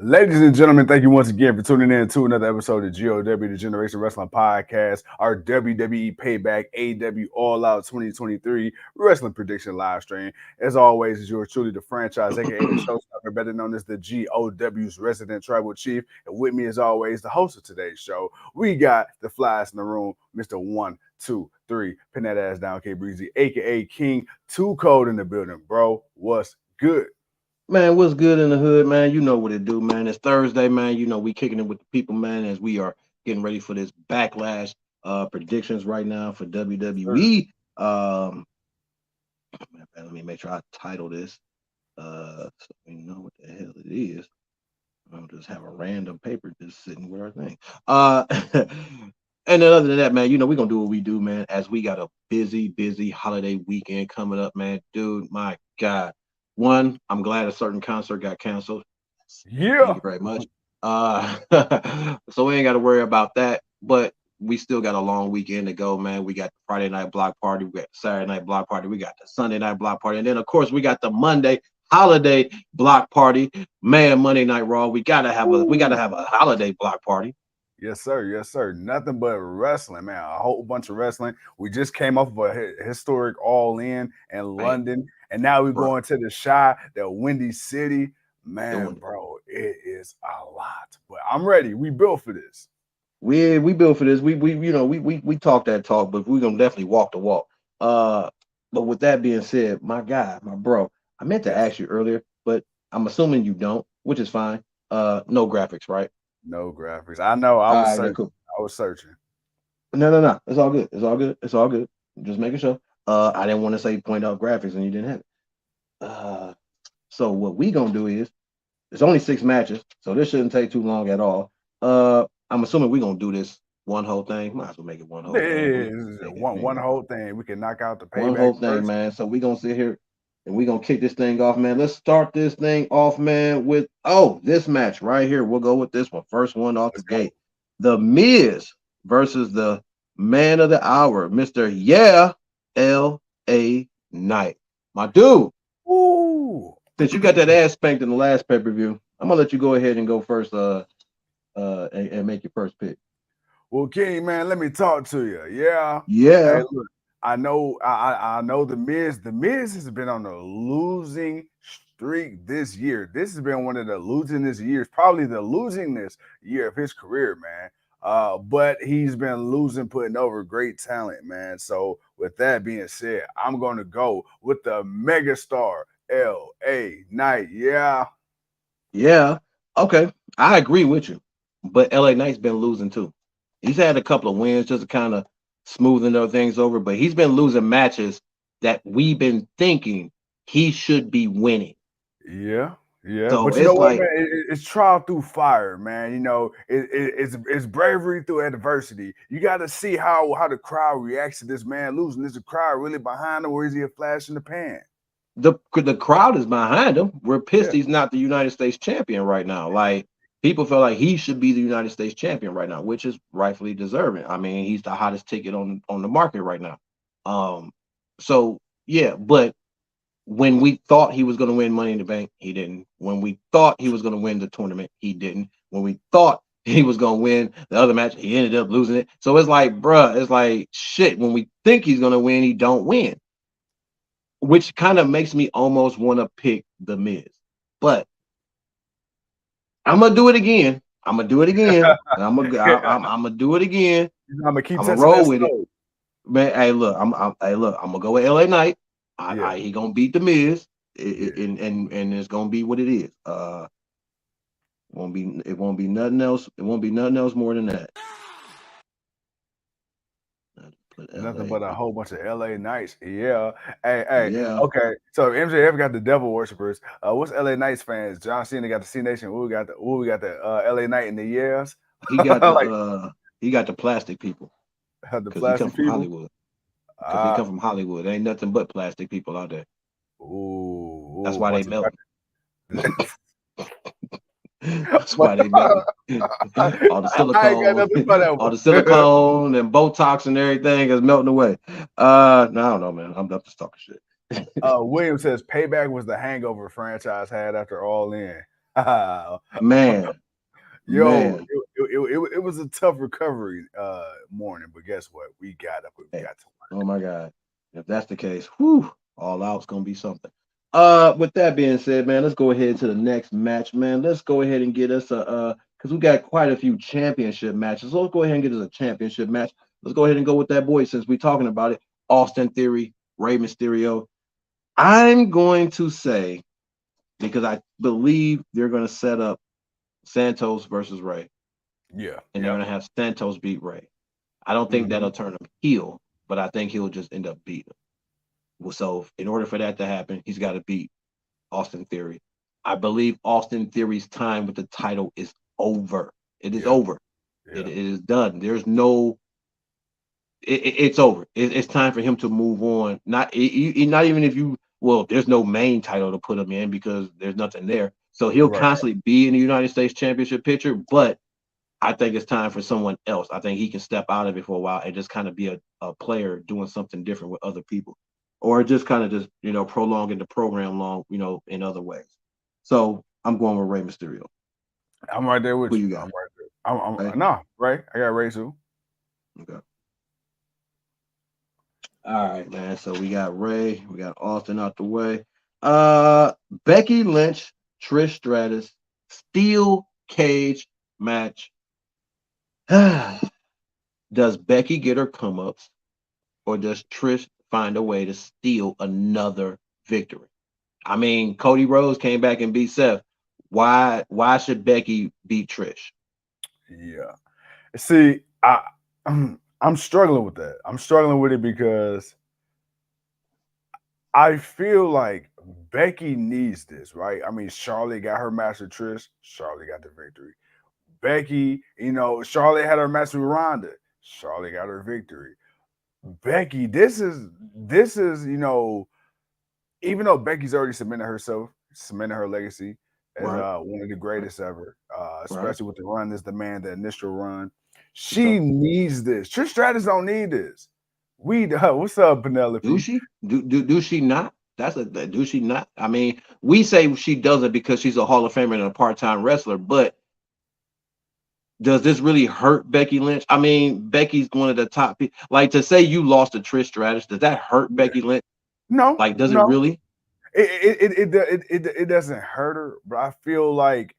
Ladies and gentlemen, thank you once again for tuning in to another episode of GOW, the Generation Wrestling Podcast, our WWE Payback AW All Out 2023 Wrestling Prediction live stream. As always, is yours truly, the franchise, aka the showstopper, better known as the GOW's resident tribal chief. And with me, as always, the host of today's show, we got the flies in the room, Mr. 1, 2, 3, pin that ass down, K Breezy, aka King Too Cold in the building, bro. What's good? Man, what's good in the hood, man? You know what it do, man. It's Thursday, man. You know, we kicking it with the people, man, as we are getting ready for this backlash predictions right now for WWE. Let me make sure I title this so we know what the hell it is. I'll just have a random paper just sitting with our thing. And then other than that, man, you know, we're gonna do what we do, man, as we got a busy holiday weekend coming up, man. Dude, my God. One, I'm glad a certain concert got canceled. Yeah. Thank you very much. So we ain't got to worry about that, but we still got a long weekend to go, man. We got the Friday night block party, we got the Saturday night block party, we got the Sunday night block party, and then of course we got the Monday holiday block party. Man, Monday Night Raw. We gotta have a holiday block party. Yes, sir. Yes, sir. Nothing but wrestling, man. A whole bunch of wrestling. We just came off of a historic All-In in London, and now we're going to the Shy, the Windy City. Man, bro, it is a lot. But I'm ready. We built for this. We built for this. We talk that talk, but we're gonna definitely walk the walk. But with that being said, my guy, my bro, I meant to ask you earlier, but I'm assuming you don't, which is fine. No graphics, right? No graphics. I know. I was searching. Cool. I was searching. No. It's all good. It's all good. Just making sure. I didn't want to say point out graphics and you didn't have it. So what we gonna do is, it's only 6 matches, so this shouldn't take too long at all. I'm assuming we're gonna do this one whole thing. Might as well make it one whole thing. One whole thing. We can knock out the payback. One whole thing, first. Man. So we're gonna sit here and we're gonna kick this thing off, man. Let's start this thing off, man, with this match right here. We'll go with this one. First one off the gate. The Miz versus the man of the hour, Mr. L.A. Knight. My dude. Ooh. Since you got that ass spanked in the last pay-per-view, I'm gonna let you go ahead and go first and make your first pick. Well, King, man, let me talk to you. Yeah. Yeah. Hey, look, I know the Miz. The Miz has been on a losing streak this year. This has been one of the losingest years, probably the losingest year of his career, man. But he's been losing, putting over great talent, man. So with that being said, I'm going to go with the megastar L.A. Knight. Yeah. Yeah. Okay. I agree with you. But L.A. Knight's been losing too. He's had a couple of wins just to kind of smoothing those things over, but he's been losing matches that we've been thinking he should be winning. Yeah. Yeah, so but you know what, man? It's trial through fire, man. You know, it's bravery through adversity. You got to see how the crowd reacts to this man losing. Is the crowd really behind him, or is he a flash in the pan? The crowd is behind him. We're pissed he's not the United States champion right now. Like, people feel like he should be the United States champion right now, which is rightfully deserving. I mean, he's the hottest ticket on the market right now. So yeah, but when we thought he was going to win Money in the Bank, he didn't. When we thought he was going to win the tournament, he didn't. When we thought he was going to win the other match, he ended up losing it. So it's like, bruh, it's like, shit, when we think he's going to win, he don't win. Which kind of makes me almost want to pick The Miz. But I'm going to do it again. I'm going to do it again. I'm going to do it again. I'm going to keep roll with it. Man, hey, look, I'm going to go with L.A. Knight. He gonna beat the Miz, and it's gonna be what it is. It won't be nothing else. It won't be nothing else more than that. Nothing but a whole bunch of LA Knights. Yeah. Hey. Yeah. Okay. So MJF got the Devil Worshippers. What's LA Knights fans? John Cena got the C Nation. We got the LA Knight in the years. He got the he got the plastic people. The plastic people. Hollywood. Because he come from Hollywood. There ain't nothing but plastic people out there. Ooh. That's why they melt. That's why they melt. all the silicone and Botox and everything is melting away. No, I don't know, man. I'm just talking shit. William says Payback was the hangover franchise had after All In. Man, Yo, man. it was a tough recovery morning, but guess what? We got up and we Hey, got to oh my God. If that's the case, whew, all out's gonna be something. With that being said, man, let's go ahead to the next match, man. Let's go ahead and get us a because we got quite a few championship matches. So let's go ahead and get us a championship match. Let's go ahead and go with that boy since we're talking about it. Austin Theory, Rey Mysterio. I'm going to say, because I believe they're going to set up Santos versus Rey. Yeah. And they're going to have Santos beat Rey. I don't think that'll turn him heel, but I think he'll just end up beating him. Well, so in order for that to happen, he's got to beat Austin Theory. I believe Austin Theory's time with the title is over. It is over. Yeah. It is done. There's no. It's over. It's time for him to move on. Not even if you. Well, there's no main title to put him in because there's nothing there. So he'll constantly be in the United States Championship picture, but I think it's time for someone else. I think he can step out of it for a while and just kind of be a player doing something different with other people, or just kind of just prolonging the program long, in other ways. So I'm going with Rey Mysterio. I'm right there with Who you. you got? I'm right there. No, Ray. I got Ray too. Okay. All right, man. So we got Ray, we got Austin out the way. Becky Lynch, Trish Stratus, steel cage match. Does Becky get her come-ups, or does Trish find a way to steal another victory? I mean, Cody Rhodes came back and beat Seth. Why should Becky beat Trish? Yeah. See, I'm struggling with that. I'm struggling with it because I feel like Becky needs this, right? I mean, Charlotte got her match with Trish. Charlotte got the victory. Becky, Charlotte had her match with Ronda. Charlotte got her victory. Becky, this is, even though Becky's already cemented her legacy as one of the greatest ever, especially with the run as the initial run. She needs this. Trish Stratus don't need this. What's up, Penelope? Do she? Do she not? Do she not? I mean, we say she doesn't because she's a Hall of Famer and a part-time wrestler, but does this really hurt Becky Lynch? I mean, Becky's one of the top people. Like, to say you lost to Trish Stratus, does that hurt Becky Lynch? No. Like, does it really? It doesn't hurt her, but I feel like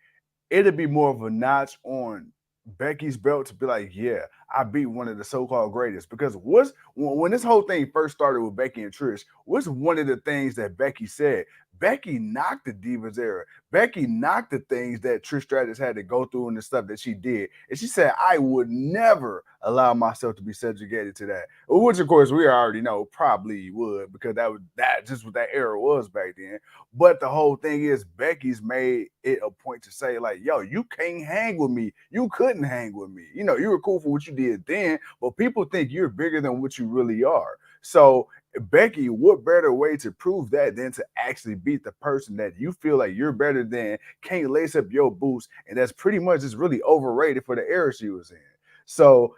it'd be more of a notch on Becky's belt to be like, yeah, I beat one of the so-called greatest. Because when this whole thing first started with Becky and Trish, what's one of the things that Becky said? Becky knocked the Divas era. Becky knocked the things that Trish Stratus had to go through and the stuff that she did. And she said, I would never allow myself to be subjugated to that. Which, of course, we already know probably would, because that just what that era was back then. But the whole thing is Becky's made it a point to say, like, yo, you can't hang with me. You couldn't hang with me. You were cool for what you did then, but people think you're bigger than what you really are. So Becky, what better way to prove that than to actually beat the person that you feel like you're better than, can't lace up your boots, and that's pretty much just really overrated for the era she was in. So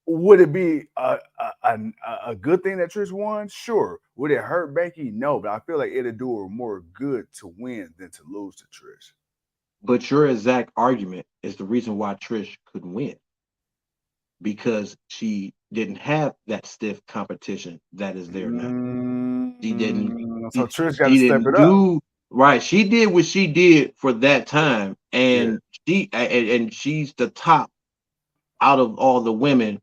would it be a good thing that Trish won? Sure. Would it hurt Becky? No, but I feel like it'd do her more good to win than to lose to Trish. But your exact argument is the reason why Trish couldn't win. Because she didn't have that stiff competition that is there now. She didn't. So Trish got to step it up. Right. She did what she did for that time, and she's the top out of all the women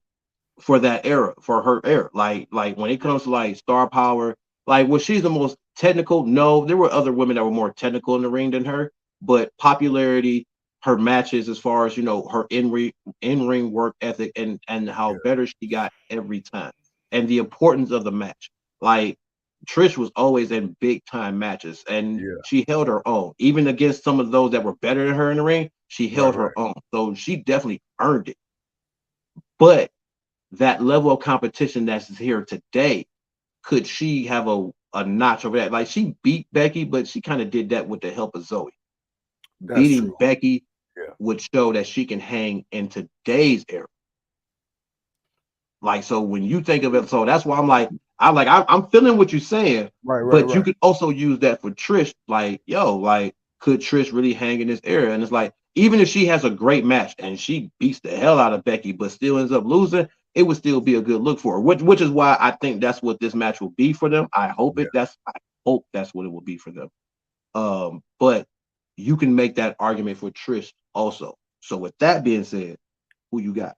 for that era, for her era. Like when it comes to like star power, like was she the most technical? No, there were other women that were more technical in the ring than her, but popularity, her matches, as far as her in-ring work ethic and how better she got every time, and the importance of the match. Like Trish was always in big time matches, and she held her own, even against some of those that were better than her in the ring. She held her own, so she definitely earned it. But that level of competition that's here today, could she have a notch over that? Like, she beat Becky, but she kind of did that with the help of Zoe. Beating Becky would show that she can hang in today's era. Like, so when you think of it, so that's why I'm feeling what you're saying, but you could also use that for Trish. Like, yo, like could Trish really hang in this era? And it's like, even if she has a great match and she beats the hell out of Becky, but still ends up losing, it would still be a good look for her. Which is why I think that's what this match will be for them. I hope that's what it will be for them. But you can make that argument for Trish also. So with that being said, who you got?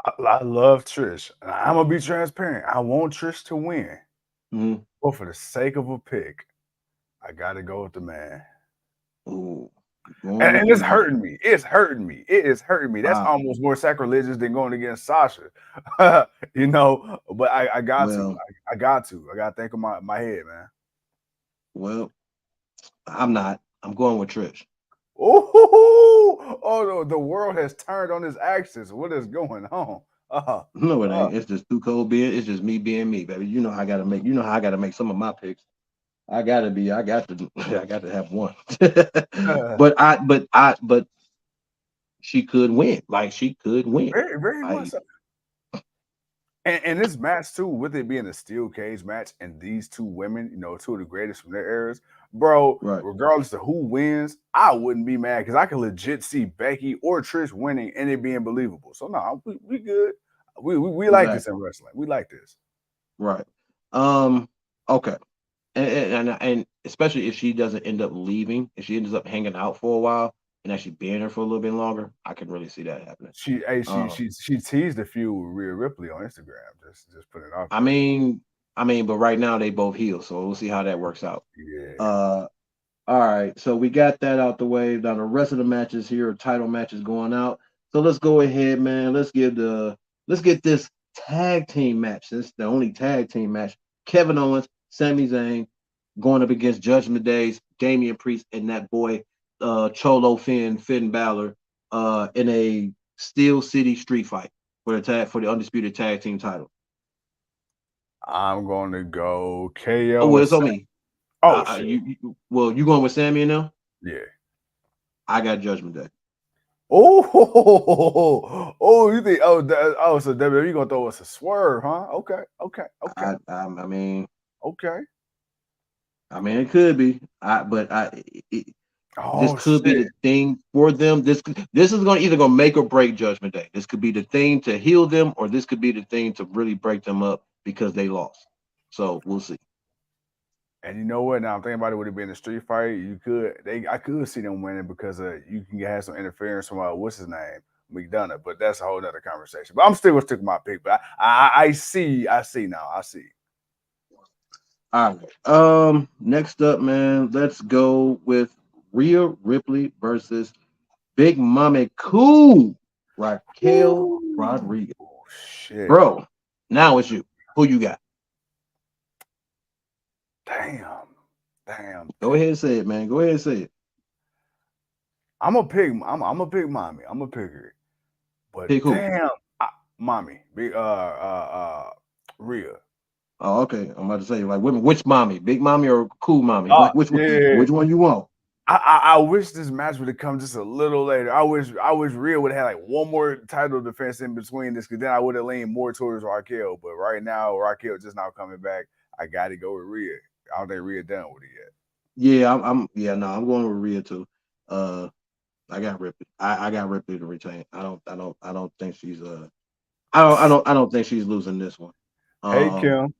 I love Trish. I'm gonna be transparent. I want Trish to win, but for the sake of a pick, I gotta go with the man. Ooh, and it's hurting me. It's hurting me. It is hurting me. That's wow. almost more sacrilegious than going against Sasha. You know, but I got to. I got to. I got to think of my head, man. Well, I'm not. I'm going with Trish. Oh no, the world has turned on its axis. What is going on? No, it ain't. It's just too cold being. It's just me being me, baby. You know how I gotta make. You know how I gotta make some of my picks. I got to have one. but she could win. Like she could win. Very, very much so. And this match too, with it being a steel cage match, and these two women, you know, two of the greatest from their eras, bro. Right. Regardless of who wins, I wouldn't be mad because I can legit see Becky or Trish winning and it being believable. So no, we good. We like this in wrestling. We like this. Right. Okay. And especially if she doesn't end up leaving, if she ends up hanging out for a while and actually being there for a little bit longer, I can really see that happening. She teased a few with Rhea Ripley on Instagram. Just put it off. I mean, but right now they both heal, so we'll see how that works out. Yeah. All right, so we got that out the way. Now the rest of the matches here are title matches going out. So let's go ahead, man. Let's get this tag team match. This is the only tag team match. Kevin Owens, Sami Zayn going up against Judgment Days, Damian Priest, and that boy Cholo Finn Balor in a Steel City street fight for the undisputed tag team title. I'm going to go KO. Oh, well, it's on me. Oh, you going with Sami now? Yeah. I got Judgment Day. Oh, you think? So WWE, you gonna throw us a swerve, huh? Okay. I mean, okay. I mean, it could be. This could be the thing for them. This is either gonna make or break Judgment Day. This could be the thing to heal them, or this could be the thing to really break them up because they lost. So we'll see. And you know what? Now I'm thinking about it. Would it be in a street fight? I could see them winning because you can have some interference from what's his name, McDonough. But that's a whole other conversation. But I'm still gonna stick with my pick. But I see now. I see. All right. Next up, man, let's go with Rhea Ripley versus Big Mama Cool Raquel Rodriguez. Shit. Bro, now it's you. Who you got? Damn. Go ahead and say it, man. Go ahead and say it. I'm gonna pick mommy. I'm gonna pick her. But pick who? Damn, mommy. Big Rhea. Oh, okay. I'm about to say, like, which mommy? Big mommy or cool mommy? Which one you want? I wish this match would have come just a little later. I wish Rhea would have had like one more title defense in between this, because then I would have leaned more towards Raquel. But right now, Raquel just now coming back. I got to go with Rhea. I don't think Rhea done with it yet. Yeah, I'm going with Rhea too. I got Ripley. I got Ripley to retain. I don't think she's I don't think she's losing this one. Hey Kim.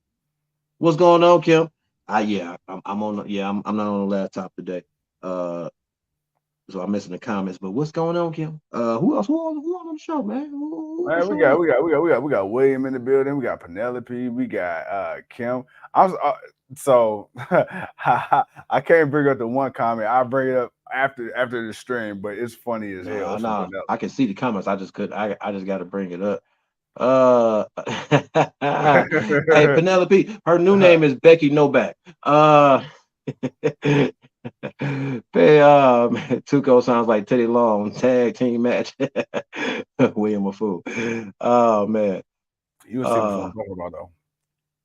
What's going on, Kim? I'm not on the laptop today. So I'm missing the comments. But what's going on, Kim? Who else? Who on the show, man? Man, we got William in the building. We got Penelope. We got Kim. So I can't bring up the one comment. I'll bring it up after the stream, but it's funny as hell. No, I can see the comments. I just got to bring it up. Hey, Penelope, her new name is Becky Novak. Tuco sounds like Teddy Long tag team match. William a fool. Oh man. You see what I'm talking about though.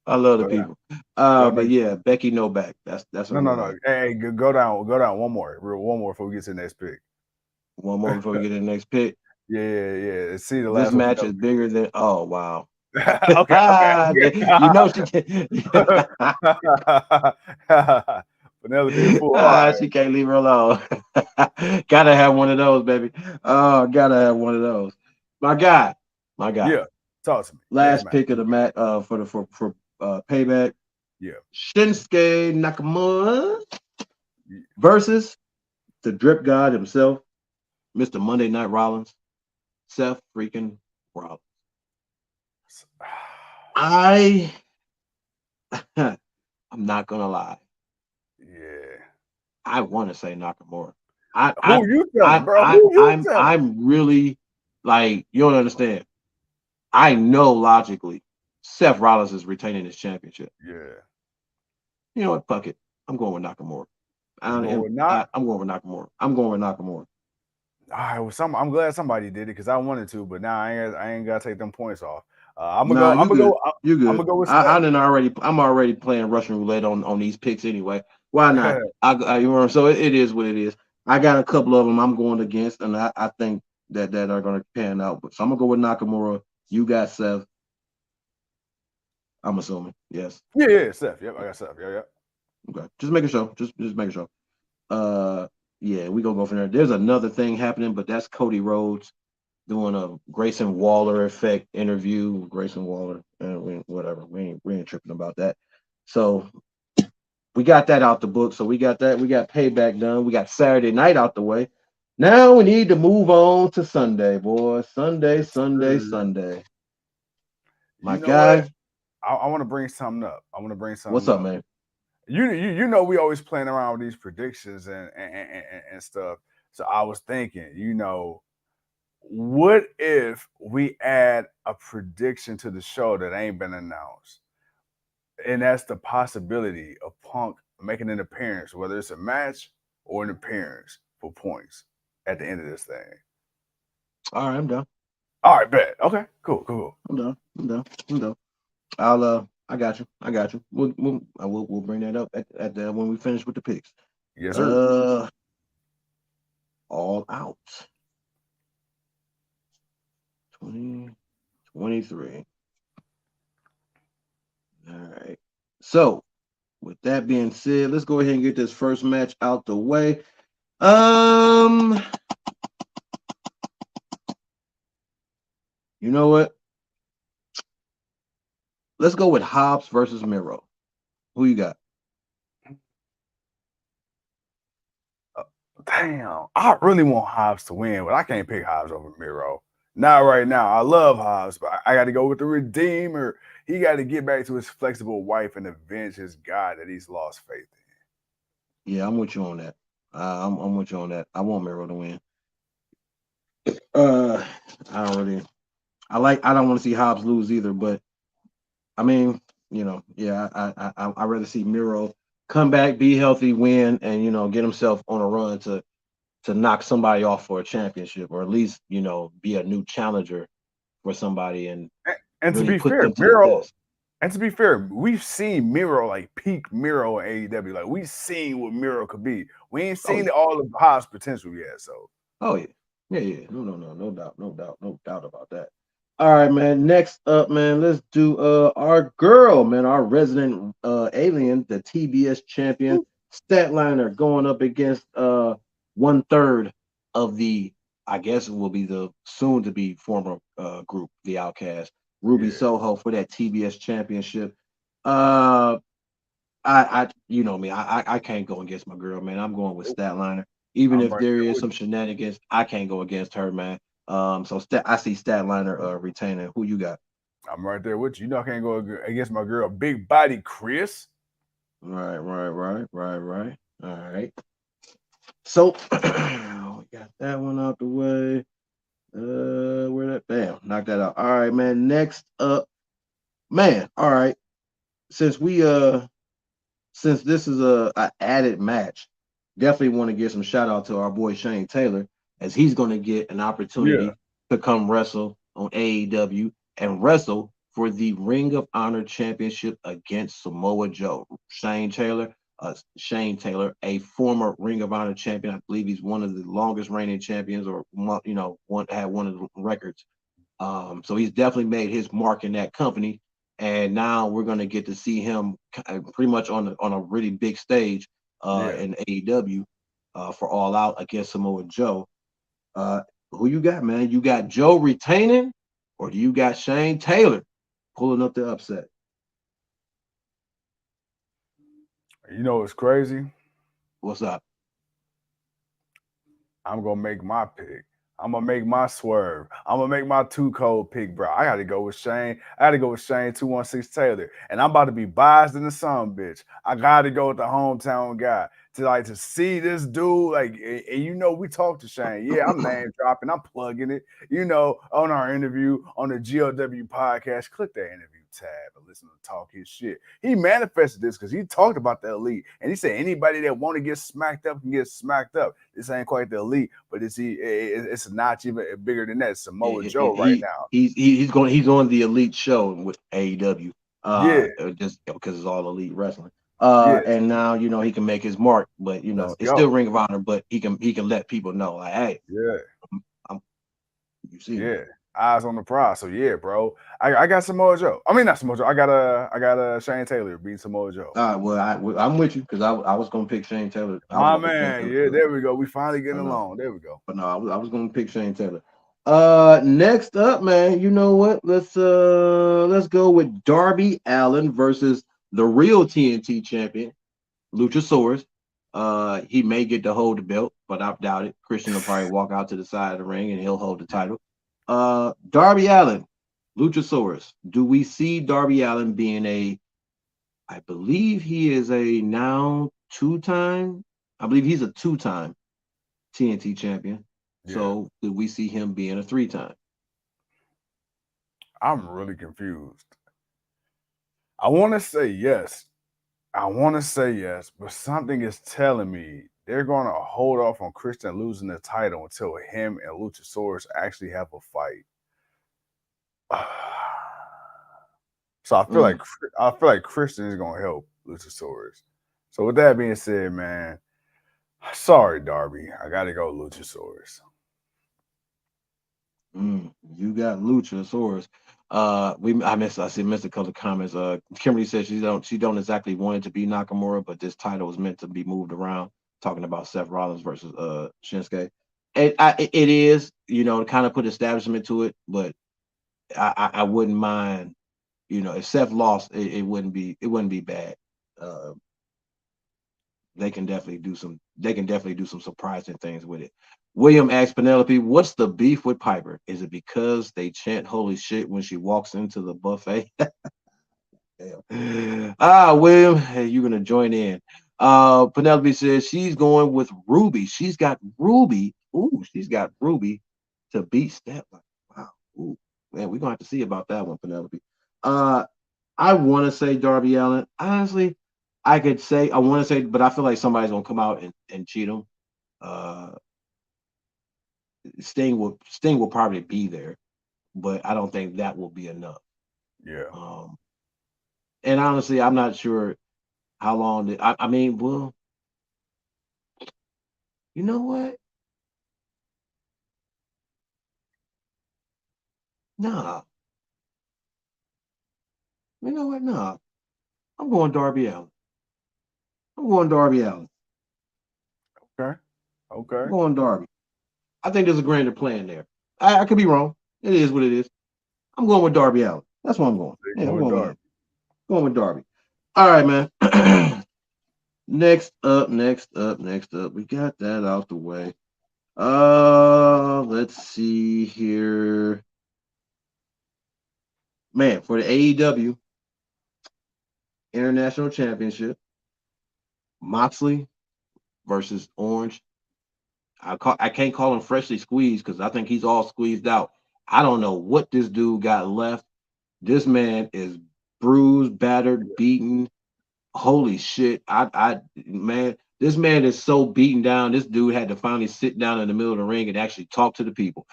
I love the people. But yeah, Becky Novak. That's no. Hey, go down one more before we get to the next pick. One more before we get to the next pick. Yeah. See the last. This match is bigger than. Oh wow. okay. You know she can. Penelope the Fool. All right. She can't leave her alone. Gotta have one of those, baby. Oh, gotta have one of those. My guy. Yeah. Talk to me. Last pick of the match for payback. Yeah. Shinsuke Nakamura versus the drip god himself, Mr. Monday Night Rollins, Seth freaking Rollins. I'm not gonna lie. Yeah. I want to say Nakamura. Who you telling, bro? Who you telling? I'm really like, you don't understand. I know logically Seth Rollins is retaining his championship. Yeah. You know what? Fuck it. I'm going with Nakamura. I'm going with Nakamura. All right, well, I'm glad somebody did it because I wanted to, but now I ain't gotta take them points off. I'm gonna go with Seth. I'm already playing Russian roulette on these picks anyway. Why not? You know, so it is what it is. I got a couple of them I'm going against, and I think that are going to pan out. But so I'm gonna go with Nakamura. You got Seth. I'm assuming, yes. Yeah, Seth. Yep, I got Seth. Yeah. Okay, just making sure. Just making sure. Yeah, we gonna go from there. There's another thing happening, but that's Cody Rhodes doing a Grayson Waller effect interview with Grayson Waller, and whatever. We ain't tripping about that. So we got that out the book. So we got that. We got Payback done. We got Saturday night out the way. Now we need to move on to Sunday, boys. Sunday. My guy. What? I want to bring something up. What's up, man? You know we always playing around with these predictions and stuff. So I was thinking, what if we add a prediction to the show that ain't been announced? And that's the possibility of Punk making an appearance, whether it's a match or an appearance for points at the end of this thing. All right, I'm done. All right, bet. Okay, cool. I'm done. I got you. We'll bring that up at the when we finish with the picks. Yes, sir. All Out 2023. All right. So, with that being said, let's go ahead and get this first match out the way. You know what? Let's go with Hobbs versus Miro. Who you got? Damn, I really want Hobbs to win, but I can't pick Hobbs over Miro. Not right now. I love Hobbs, but I got to go with the Redeemer. He got to get back to his flexible wife and avenge his God that he's lost faith in. Yeah, I'm with you on that. I'm with you on that. I want Miro to win. I don't want to see Hobbs lose either, but I mean, I rather see Miro come back, be healthy, win, and get himself on a run to knock somebody off for a championship, or at least be a new challenger for somebody. And really to be fair, Miro. And to be fair, we've seen Miro like peak Miro in AEW. Like we've seen what Miro could be. We ain't seen all of Hobbs' potential yet. So. Oh yeah. No doubt about that. All right, man. Next up, man, let's do our girl, man, our resident alien, the TBS champion, Statlander, going up against 1/3 of the, I guess it will be the soon to be former group, the Outcast, Ruby Soho, for that TBS championship. I you know me, I can't go against my girl, man. I'm going with Statlander. Even if there is some shenanigans, I can't go against her, man. So I see Statlander retaining. Who you got? I'm right there with you. I can't go against my girl, big body Kris. Right. All right. So we got that one out the way. Where that? Bam, knock that out. All right, man. Next up, man. All right. Since this is a added match, definitely want to give some shout out to our boy Shane Taylor, as he's going to get an opportunity to come wrestle on AEW and wrestle for the Ring of Honor Championship against Samoa Joe. Shane Taylor, a former Ring of Honor champion. I believe he's one of the longest reigning champions, or had one of the records. So he's definitely made his mark in that company. And now we're going to get to see him pretty much on a really big stage in AEW for All Out against Samoa Joe. Who you got, man? You got Joe retaining, or do you got Shane Taylor pulling up the upset? You know what's crazy? What's up? I'm gonna make my pick. I'm gonna make my swerve. I'm gonna make my too cold pick, bro. I gotta go with Shane. I gotta go with Shane 216 Taylor. And I'm about to be biased in the sun, bitch. I gotta go with the hometown guy. To see this dude, like, and you know, we talked to Shane. Yeah, I'm name dropping, I'm plugging it, on our interview on the GOW podcast. Click that interview tab and listen to talk his shit. He manifested this because he talked about the elite, and he said anybody that want to get smacked up can get smacked up. This ain't quite the elite, but it's a notch even bigger than that. Samoa Joe right now. He's on the elite show with AEW. Just because it's all elite wrestling. And now he can make his mark, but it's still Ring of Honor, but he can let people know, like, hey, you see, eyes on the prize. So yeah, bro, I got Samoa Joe. I mean, not Samoa Joe. I got Shane Taylor beat Samoa Joe. I'm with you because I was gonna pick Shane Taylor. My man, there we go. We finally getting along. There we go. But no, I was gonna pick Shane Taylor. Next up, man, you know what? Let's go with Darby Allin versus the real TNT champion, Luchasaurus. He may get to hold the belt, but I doubt it. Christian will probably walk out to the side of the ring and he'll hold the title. Darby Allin, Luchasaurus. Do we see Darby Allin being I believe he is now two-time. I believe he's a two-time TNT champion. Yeah. So do we see him being a three-time? I'm really confused. I want to say yes. But something is telling me they're going to hold off on Christian losing the title until him and Luchasaurus actually have a fight. So I feel like Christian is going to help Luchasaurus. So with that being said, man, sorry, Darby, I got to go Luchasaurus. You got Luchasaurus. I see missed a couple of comments. Kimberly said she don't exactly want it to be Nakamura, but this title was meant to be moved around, talking about Seth Rollins versus Shinsuke. It is, to kind of put establishment to it, but I wouldn't mind, if Seth lost, it wouldn't be bad. They can definitely do some surprising things with it. William asks Penelope, what's the beef with Piper? Is it because they chant holy shit when she walks into the buffet? William, hey, you're gonna join in. Penelope says she's going with Ruby. She's got Ruby. She's got Ruby to beat Statlander. Wow. Ooh, man, we're gonna have to see about that one, Penelope. I want to say Darby Allin. Honestly, I could say I want to say, but I feel like somebody's gonna come out and cheat him. Sting will probably be there, but I don't think that will be enough. Yeah. And honestly, I'm not sure how long. I mean, well, you know what? Nah. You know what? Nah. I'm going Darby Allin. Okay. I'm going Darby. I think there's a grander plan there. I could be wrong. It is what it is. I'm going with Darby Allin. That's where I'm going. Yeah, I'm going with Darby. All right, man. Next up. We got that out the way. Let's see here. Man, for the AEW International Championship, Moxley versus Orange. I can't call him freshly squeezed because I think he's all squeezed out. I don't know what this dude got left. This man is bruised, battered, beaten. Holy shit. Man, this man is so beaten down. This dude had to finally sit down in the middle of the ring and actually talk to the people.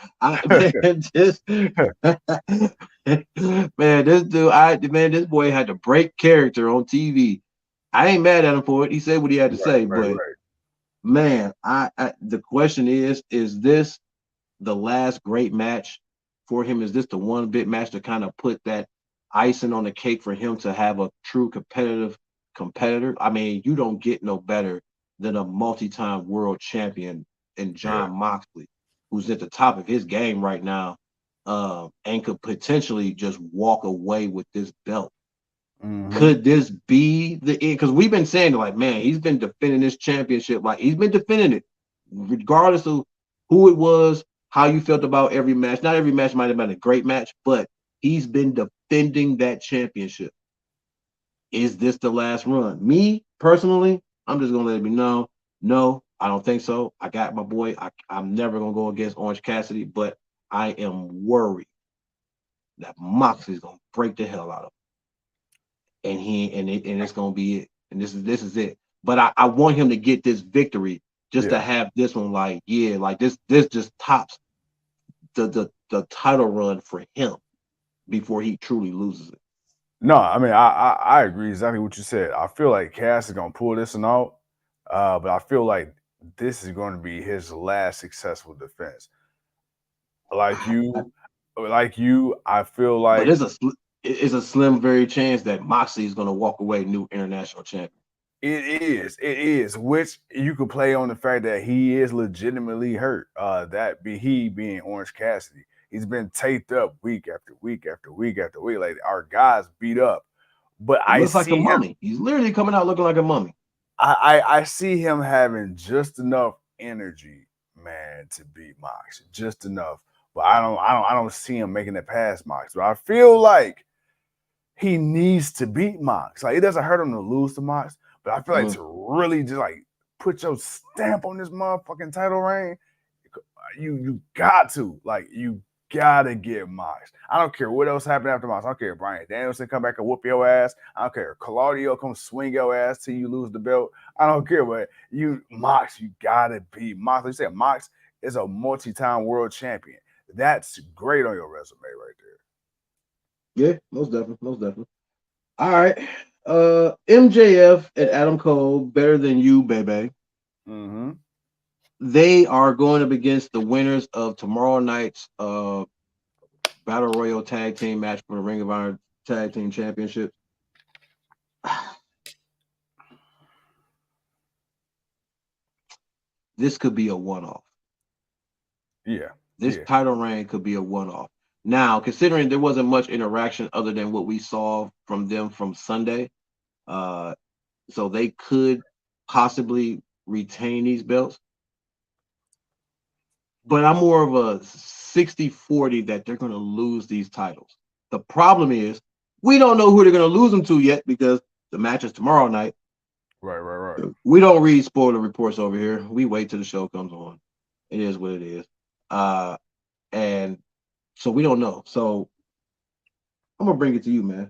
This boy had to break character on TV. I ain't mad at him for it. He said what he had to say, but man, the question is this the last great match for him? Is this the one big match to kind of put that icing on the cake for him to have a true competitor? I mean, you don't get no better than a multi-time world champion in John Moxley, who's at the top of his game right now, and could potentially just walk away with this belt. Mm-hmm. Could this be the end? Because we've been saying, like, man, he's been defending this championship. Like, he's been defending it, regardless of who it was, how you felt about every match. Not every match might have been a great match, but he's been defending that championship. Is this the last run? Me, personally, I'm just going to let it be known. No, I don't think so. I got my boy. I'm never going to go against Orange Cassidy, but I am worried that Moxley's going to break the hell out of him. And it's gonna be it. And this is it. But I want him to get this victory just to have this one, like, like this just tops the title run for him before he truly loses it. No, I mean I agree exactly what you said. I feel like Cass is gonna pull this one out, but I feel like this is going to be his last successful defense. Like you, I feel like. But it's a slim very chance that Moxley is going to walk away new international champion. It is, which you could play on the fact that he is legitimately hurt. He being Orange Cassidy, he's been taped up week after week after week after week. Like, our guys beat up, but he looks like a mummy. He's literally coming out looking like a mummy. I see him having just enough energy, man, to beat Mox, just enough. But I don't see him making it past Mox. But I feel like he needs to beat Mox. Like, it doesn't hurt him to lose to Mox, but I feel like to really just like put your stamp on this motherfucking title reign, you got to. Like, you gotta get Mox. I don't care what else happened after Mox. I don't care if Bryan Danielson come back and whoop your ass. I don't care if Claudio come swing your ass till you lose the belt. I don't care, but Mox, you gotta beat Mox. Like you said, Mox is a multi-time world champion. That's great on your resume right there. Yeah, most definitely. All right. MJF and Adam Cole, better than you, baby. Mm-hmm. They are going up against the winners of tomorrow night's Battle Royal Tag Team match for the Ring of Honor Tag Team Championship. This could be a one-off. Yeah. This title reign could be a one-off. Now, considering there wasn't much interaction other than what we saw from them from Sunday, so they could possibly retain these belts. But I'm more of a 60-40 that they're going to lose these titles. The problem is we don't know who they're going to lose them to yet because the match is tomorrow night. Right. We don't read spoiler reports over here. We wait till the show comes on. It is what it is. And so we don't know. So I'm going to bring it to you, man.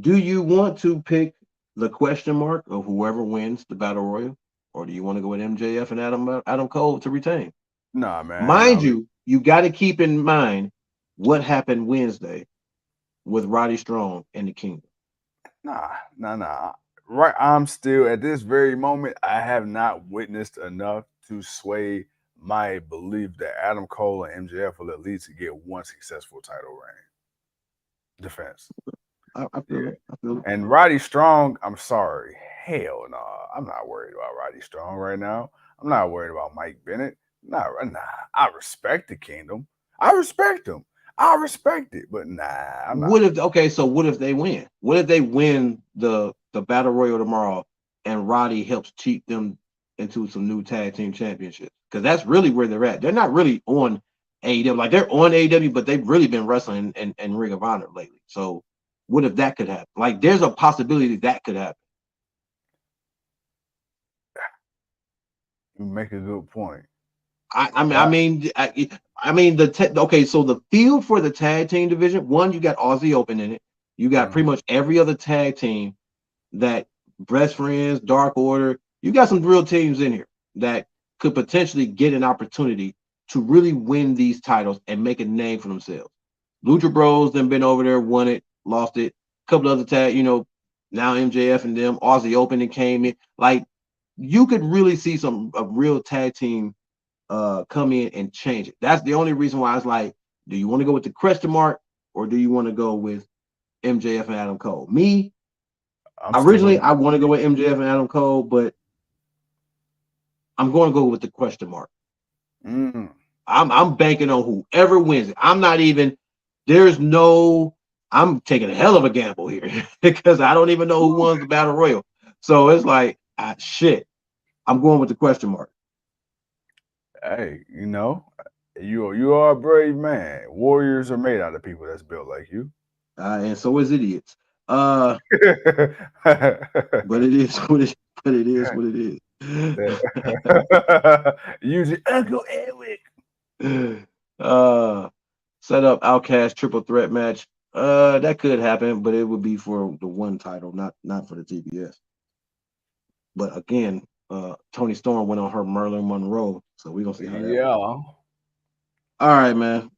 Do you want to pick the question mark of whoever wins the Battle Royal? Or do you want to go with MJF and Adam Cole to retain? Nah, man. Mind you got to keep in mind what happened Wednesday with Roddy Strong and the Kingdom. Nah. Right, I'm still, at this very moment, I have not witnessed enough to sway my belief that Adam Cole and MJF will at least get one successful title reign defense. I feel it. And Roddy Strong, I'm sorry. Hell no. I'm not worried about Roddy Strong right now. I'm not worried about Mike Bennett. Nah. I respect the Kingdom. I respect them. I respect it, but nah. I'm not. What if they win? What if they win the Battle Royal tomorrow and Roddy helps cheat them into some new tag team championships? Because that's really where they're at. They're not really on AEW. Like, they're on AEW, but they've really been wrestling and Ring of Honor lately. So what if that could happen? Like, there's a possibility that could happen. You make a good point. So the field for the tag team division, one, you got Aussie Open in it. You got pretty much every other tag team that Best Friends, Dark Order. You got some real teams in here that could potentially get an opportunity to really win these titles and make a name for themselves. Lucha Bros then been over there, won it, lost it. A couple other tag, now MJF and them, Aussie Open and came in. Like, you could really see a real tag team come in and change it. That's the only reason why I was like, do you want to go with the question mark or do you want to go with MJF and Adam Cole? Me, originally I want to go with MJF and Adam Cole, but I'm going to go with the question mark. Mm. I'm banking on whoever wins it. I'm not even. I'm taking a hell of a gamble here because I don't even know who won the battle royal. So it's like shit. I'm going with the question mark. Hey, you are a brave man. Warriors are made out of people that's built like you. And so is idiots. But it is what it. But it is what it is. Use it, Uncle Edwick. Set up Outcast triple threat match. That could happen, but it would be for the one title, not for the TBS. But again, Toni Storm went on her Marilyn Monroe, so we're gonna see how that works. All right, man.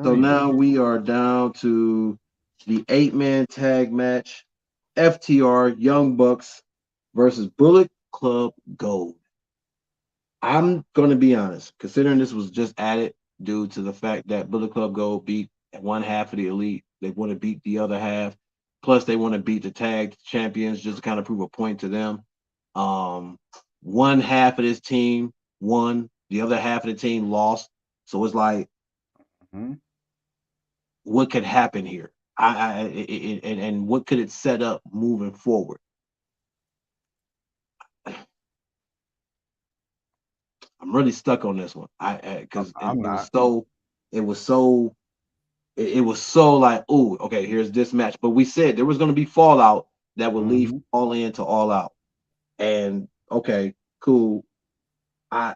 So now we are down to the 8-man tag match. FTR Young Bucks versus Bullet Club Gold. I'm gonna be honest, considering this was just added due to the fact that Bullet Club Gold beat one half of the Elite. They want to beat the other half. Plus, they want to beat the tag champions just to kind of prove a point to them. One half of this team won, the other half of the team lost. So it's like, what could happen here? And what could it set up moving forward? I'm really stuck on this one. Because it was so like, oh, okay, here's this match. But we said there was going to be fallout that would lead All In to All Out. And okay, cool. You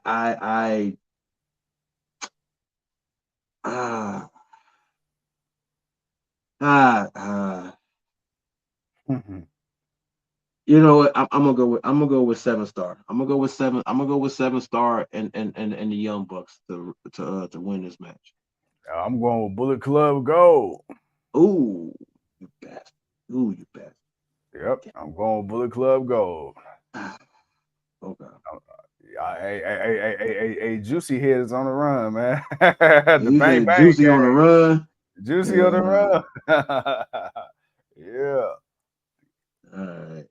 know what? I'm gonna go with 7-star. I'm gonna go with 7-star and the Young Bucks to win this match. I'm going with Bullet Club Gold. Ooh, you bastard. Yep, I'm going with Bullet Club Gold. Okay. Hey, Juicy Head is on the run, man. The bang bang Juicy gang. on the run. Juicy on the run. Yeah. All right.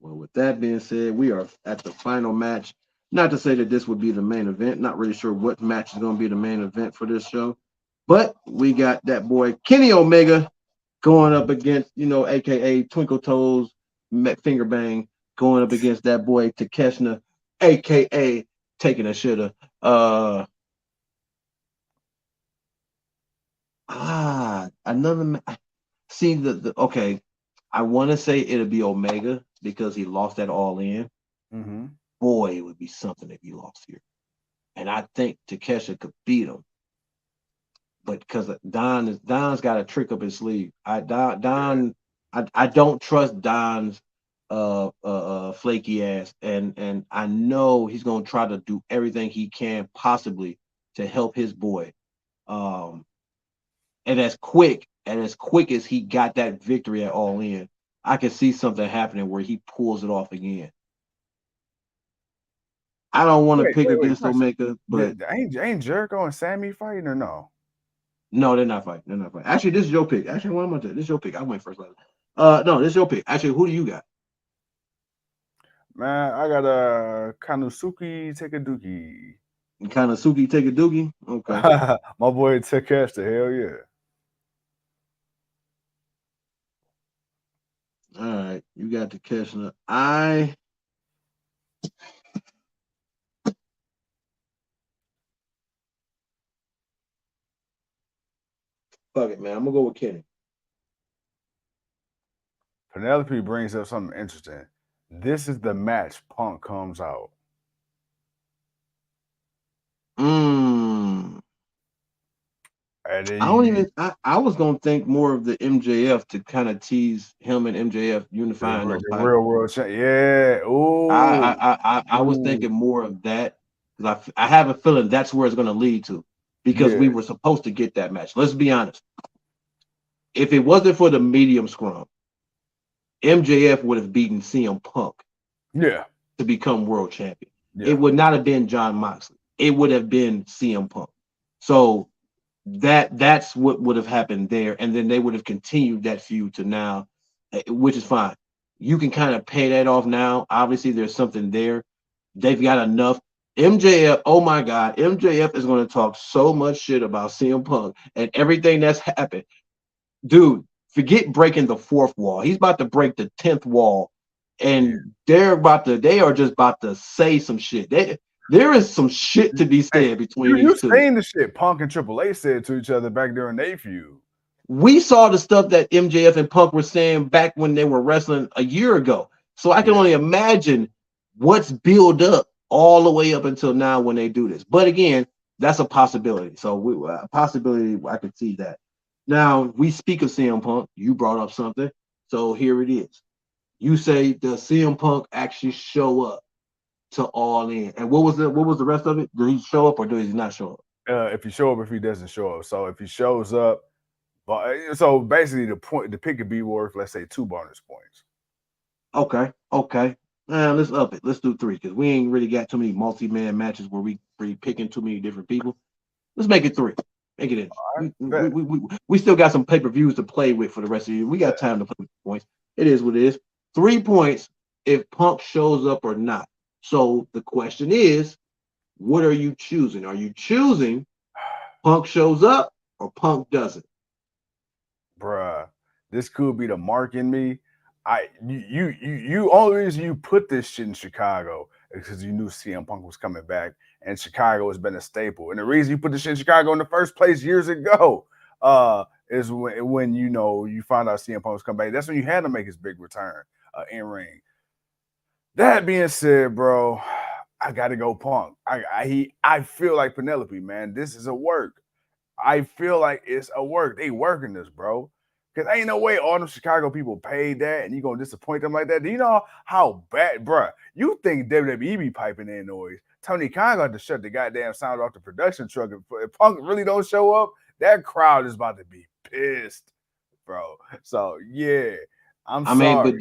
Well, with that being said, we are at the final match. Not to say that this would be the main event. Not really sure what match is going to be the main event for this show. But we got that boy Kenny Omega going up against, a.k.a. Twinkle Toes Finger Bang, going up against that boy Takeshna, a.k.a. Taking a Shitter. Another. See okay. I want to say it'll be Omega because he lost that All In. Boy, it would be something if he lost here. And I think Takeshna could beat him. But because Don's got a trick up his sleeve. I don't trust Don's flaky ass. And I know he's gonna try to do everything he can possibly to help his boy. And as quick as he got that victory at All In, I can see something happening where he pulls it off again. I don't want to pick against Omega, but ain't Jericho and Sami fighting or no? No, they're not fighting. Actually, this is your pick. Actually, what am I doing? This is your pick. I went first. No, this is your pick. Actually, who do you got? Man, I got Konosuke Takadookie. Konosuke Takadookie? Okay. My boy Takeshna, hell yeah. All right, you got Takeshna. Fuck it, man. I'm gonna go with Kenny. Penelope brings up something interesting. This is the match Punk comes out. I was gonna think more of the MJF to kind of tease him and MJF unifying those titles. Real world champ. Yeah. Ooh. I was thinking more of that because I have a feeling that's where it's gonna lead to because we were supposed to get that match. Let's be honest. If it wasn't for the medium scrum, MJF would have beaten CM Punk. Yeah. To become world champion. Yeah. It would not have been Jon Moxley. It would have been CM Punk. So that's what would have happened there. And then they would have continued that feud to now, which is fine. you can kind of pay that off now. Obviously, there's something there. They've got enough. MJF, oh my God, MJF is going to talk so much shit about CM Punk and everything that's happened. Dude, forget breaking the fourth wall. He's about to break the 10th wall. And they are just about to say some shit. There is some shit to be said between these two. You seen the shit Punk and Triple H said to each other back during their feud. We saw the stuff that MJF and Punk were saying back when they were wrestling a year ago. So I can only imagine what's built up all the way up until now when they do this. But again, that's a possibility. So a possibility, I could see that. Now, we speak of CM Punk. You brought up something. So here it is. You say, does CM Punk actually show up to All In? And what was the rest of it? Did he show up or does he not show up? If he show up, if he doesn't show up. So if he shows up, so basically the pick could be worth, let's say, 2 bonus points. Okay. Let's up it. Let's do 3 because we ain't really got too many multi-man matches where we picking too many different people. Let's make it 3. Make it in. Right, we still got some pay-per-views to play with for the rest of the year. We got time to play with points. It is what it is. 3 points if Punk shows up or not. So the question is, what are you choosing? Are you choosing Punk shows up or Punk doesn't? Bruh, this could be the mark in me. You only reason you put this shit in Chicago is because you knew CM Punk was coming back, and Chicago has been a staple. And the reason you put this shit in Chicago in the first place years ago is when you find out CM Punk was coming back. That's when you had to make his big return in ring. That being said, bro, I gotta go Punk. I feel like Penelope, man. This is a work. I feel like it's a work. They working this, bro. Because ain't no way all them Chicago people paid that and you going to disappoint them like that. Do you know how bad, bro? You think WWE be piping in noise. Tony Khan got to shut the goddamn sound off the production truck. If Punk really don't show up, that crowd is about to be pissed, bro. So, yeah, I'm sorry.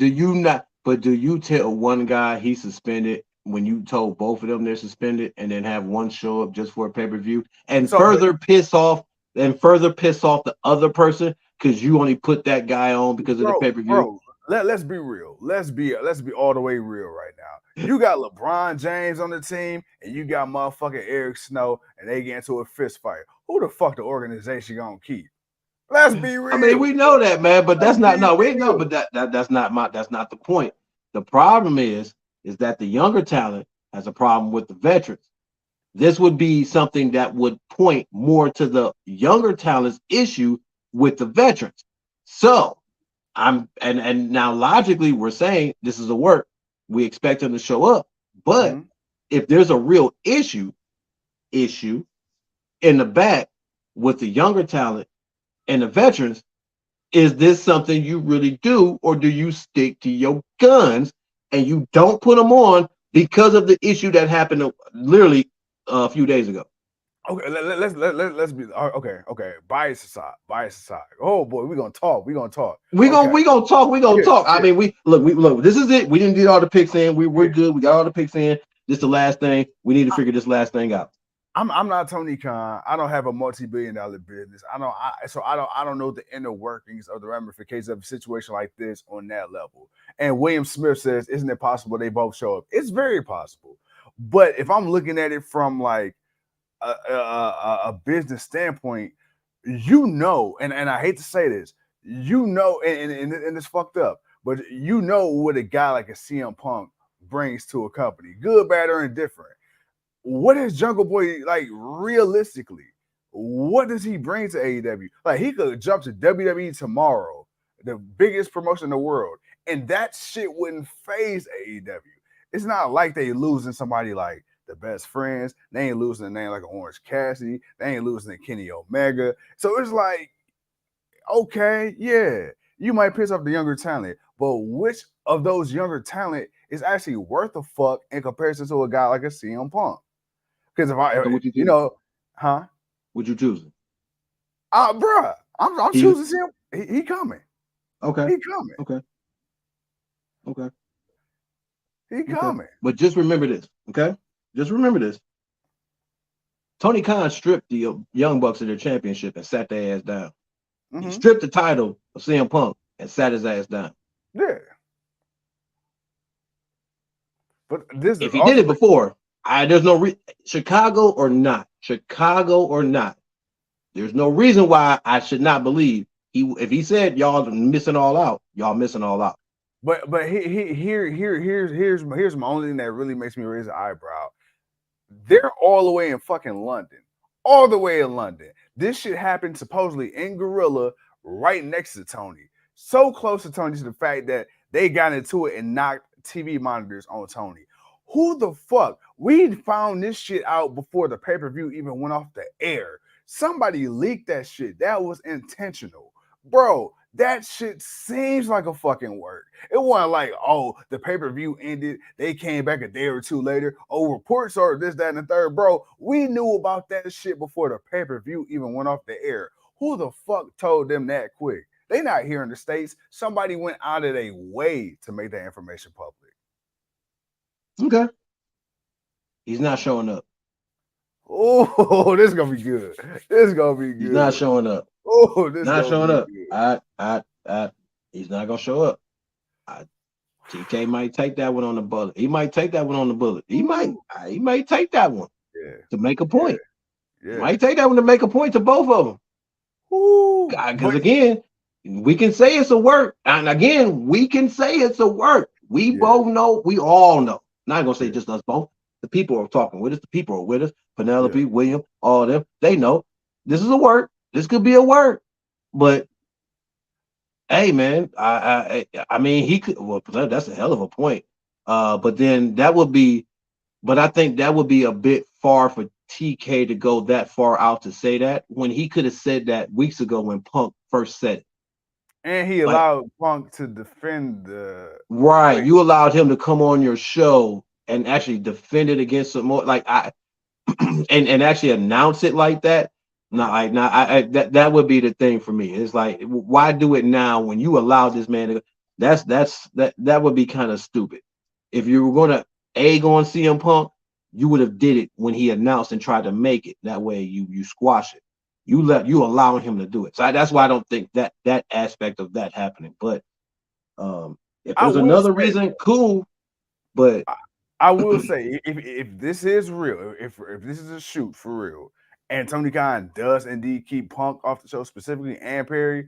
But do you tell one guy he's suspended when you told both of them they're suspended and then have one show up just for a pay-per-view and further piss off the other person because you only put that guy on because of the pay-per-view? Bro, let's be real. Let's be all the way real right now. You got LeBron James on the team and you got motherfucking Eric Snow and they get into a fist fight. Who the fuck the organization gonna keep? Let's be real. I mean, we know that, man, but that's not the point. The problem is that the younger talent has a problem with the veterans. This would be something that would point more to the younger talent's issue with the veterans. So and now logically we're saying this is a work. We expect them to show up. But if there's a real issue in the back with the younger talent and the veterans, is this something you really do, or do you stick to your guns and you don't put them on because of the issue that happened literally a few days ago? Okay, let's be okay. Bias aside. Oh boy, we're gonna talk. We're gonna talk. I mean, we look. This is it. We didn't get all the picks in. We're good. We got all the picks in. This is the last thing. We need to figure this last thing out. I'm not Tony Khan. I don't have a multi-billion-dollar business. I don't know the inner workings of the ramifications of a situation like this on that level. And William Smith says, isn't it possible they both show up? It's very possible. But if I'm looking at it from like a business standpoint, and I hate to say this, and it's fucked up, but what a guy like a CM Punk brings to a company, good, bad, or indifferent. What is Jungle Boy like realistically? What does he bring to AEW? Like, he could jump to WWE tomorrow, the biggest promotion in the world, and that shit wouldn't phase AEW. It's not like they losing somebody like the Best Friends. They ain't losing a name like Orange Cassidy. They ain't losing a Kenny Omega. So it's like, okay, yeah, you might piss off the younger talent, but which of those younger talent is actually worth a fuck in comparison to a guy like a CM Punk? Because Would you choose him? Bruh, I'm choosing him. He coming. Okay. He coming. Okay. He coming. But just remember this, okay? Just remember this. Tony Khan stripped the Young Bucks of their championship and sat their ass down. He stripped the title of CM Punk and sat his ass down. Yeah. But this if he did it before, there's no Chicago or not, there's no reason why I should not believe if he said y'all missing all out, y'all missing all out. But here's my only thing that really makes me raise an eyebrow. They're all the way in fucking London. All the way in London. This shit happened supposedly in Gorilla right next to Tony. So close to Tony to the fact that they got into it and knocked TV monitors on Tony. Who the fuck? We found this shit out before the pay-per-view even went off the air. Somebody leaked that shit. That was intentional. Bro, that shit seems like a fucking work. It wasn't like, oh, the pay-per-view ended. They came back a day or two later. Oh, reports are this, that, and the third. Bro, we knew about that shit before the pay-per-view even went off the air. Who the fuck told them that quick? They not here in the States. Somebody went out of their way to make that information public. Okay. He's not showing up. Oh, this is gonna be good. This is gonna be good. He's not showing up. Oh, this not showing up. Good. He's not gonna show up. TK might take that one on the bullet. He might take that one on the bullet. He might take that one to make a point. Yeah. Might take that one to make a point to both of them. Because again, we can say it's a work, and again, we can say it's a work. We both know. We all know. Not gonna say just us both. The people are talking with us. The people are with us. Penelope, William, all of them. They know this is a work. This could be a work. But hey, man, I mean, he could. Well, that's a hell of a point. But then that would be. But I think that would be a bit far for TK to go that far out to say that when he could have said that weeks ago when Punk first said it. And he allowed Punk to defend the right. You allowed him to come on your show and actually defend it against some more and actually announce it like that. That would be the thing for me. It's like, why do it now when you allow this man to? That would be kind of stupid. If you were gonna go on CM Punk, you would have did it when he announced and tried to make it. That way you squash it. You allowing him to do it. So that's why I don't think that aspect of that happening. But if there's another reason, cool. But I will say, if this is real, if this is a shoot for real, and Tony Khan does indeed keep Punk off the show specifically and Perry,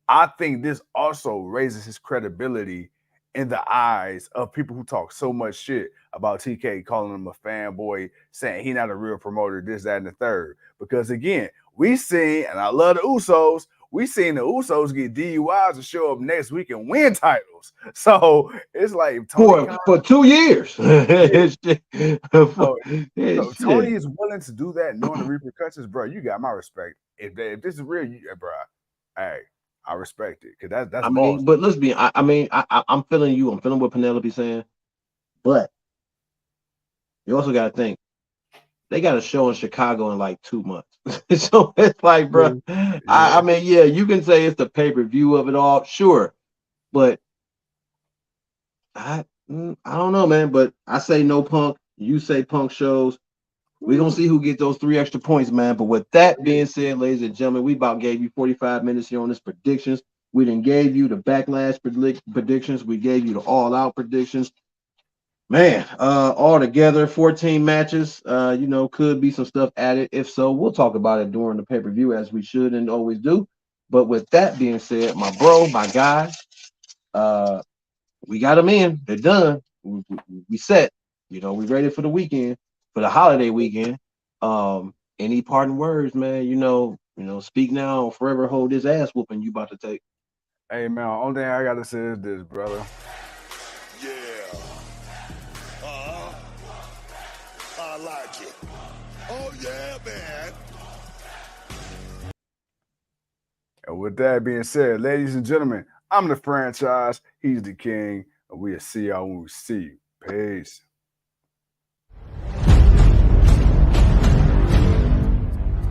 I think this also raises his credibility in the eyes of people who talk so much shit about TK, calling him a fanboy, saying he not a real promoter, this, that, and the third. Because again, we seen, and I love the Usos, we seen the Usos get DUIs and show up next week and win titles. So it's like for 2 years. Tony is willing to do that, knowing the repercussions, bro. You got my respect. If this is real, bro, hey, I respect it because that's. I mean, but let's be. I'm feeling you. I'm feeling what Penelope's saying, but you also got to think they got a show in Chicago in like 2 months. So it's like, bro. Yeah. I mean, yeah, you can say it's the pay-per-view of it all, sure, but I don't know, man. But I say no Punk. You say Punk shows. We're going to see who gets those 3 extra points, man. But with that being said, ladies and gentlemen, we about gave you 45 minutes here on this predictions. We done gave you the backlash predictions. We gave you the all-out predictions. Man, all together, 14 matches. Could be some stuff added. If so, we'll talk about it during the pay-per-view as we should and always do. But with that being said, my bro, my guy, we got them in. They're done. We set. We ready for the weekend. For the holiday weekend. Any parting words, man? Speak now or forever hold this ass whooping you about to take. Hey man, only thing I gotta say is this, brother. Yeah. I like it. Oh yeah, man. And with that being said, ladies and gentlemen, I'm the franchise, he's the king, and we'll see y'all when we see you. Peace.